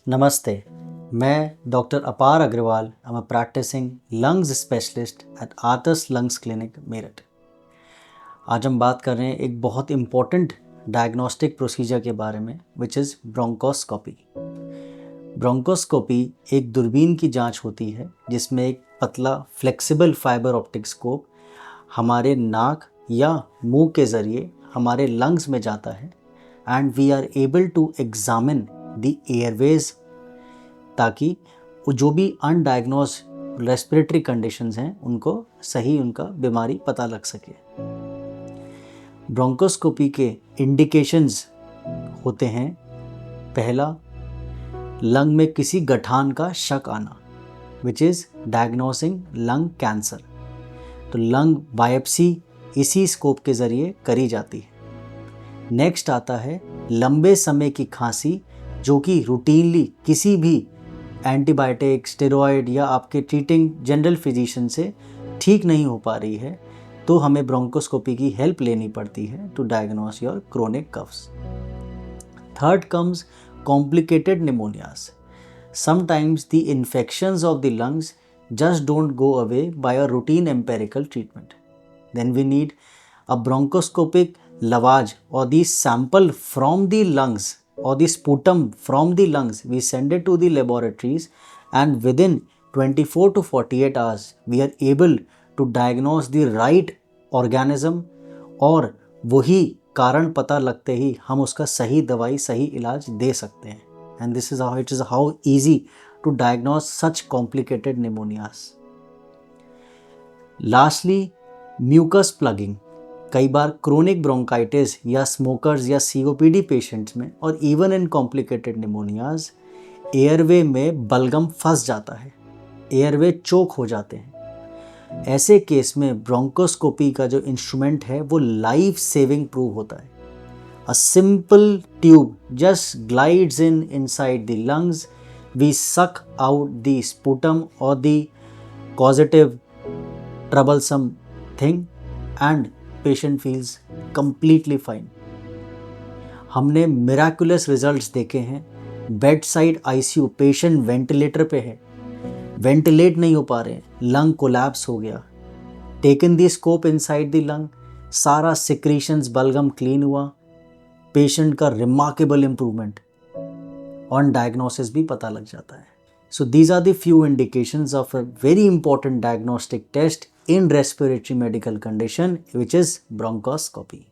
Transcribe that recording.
नमस्ते, मैं doctor Apar Agarwal. I am a practising lungs specialist at arts lungs clinic Meerut. आज हम बात कर रहे हैं एक बहुत इम्पॉर्टेंट डायग्नोस्टिक प्रोसीजर के बारे में, विच इज़ ब्रोंकोस्कोपी। ब्रोंकोस्कोपी एक दूरबीन की जांच होती है जिसमें एक पतला फ्लेक्सिबल फाइबर ऑप्टिक स्कोप हमारे नाक या मुंह के ज़रिए हमारे लंग्स में जाता है and we are able to examine the airways, ताकि जो भी अनडायग्नोज रेस्पिरेटरी कंडीशंस हैं उनको सही उनका बीमारी पता लग सके। ब्रोंकोस्कोपी के इंडिकेशंस होते हैं, पहला, लंग में किसी गठान का शक आना, which is diagnosing lung cancer. तो लंग बायोप्सी इसी स्कोप के ज़रिए करी जाती है। नेक्स्ट आता है लंबे समय की खांसी, जो कि रूटीनली किसी भी एंटीबायोटिक, स्टेरॉयड या आपके ट्रीटिंग जनरल फिजिशियन से ठीक नहीं हो पा रही है, तो हमें ब्रोंकोस्कोपी की हेल्प लेनी पड़ती है to diagnose your chronic coughs. Third comes complicated pneumonias. Sometimes the infections of the lungs just don't go away by a routine empirical treatment. Then we need a bronchoscopic lavage or the sample from the lungs or the sputum from the lungs. We send it to the laboratories and within 24 to 48 hours we are able to diagnose the right organism और वही कारण पता लगते ही हम उसका सही दवाई, सही इलाज दे सकते हैं। And this is how easy to diagnose such complicated pneumonias. Lastly, mucus plugging. कई बार क्रोनिक ब्रोंकाइटिस या स्मोकर्स या COPD पेशेंट्स में और इवन इन कॉम्प्लिकेटेड निमोनियाज एयरवे में बलगम फंस जाता है, एयरवे चोक हो जाते हैं। ऐसे केस में ब्रोंकोस्कोपी का जो इंस्ट्रूमेंट है वो लाइफ सेविंग प्रूव होता है। A simple tube just glides inside the lungs. We suck out the sputum or the causative troublesome thing and patient feels completely fine. हमने miraculous results देखे हैं। Bed side ICU, patient ventilator पे है, ventilate नहीं हो पा रहे हैं, लंग कोलैप्स हो गया, taken the scope inside the lung, सारा सिक्रीशंस बलगम क्लीन हुआ, पेशेंट का रिमार्केबल इम्प्रूवमेंट, ऑन डायग्नोसिस भी पता लग जाता है। So these are the few indications of a very important diagnostic test in respiratory medical condition, which is bronchoscopy.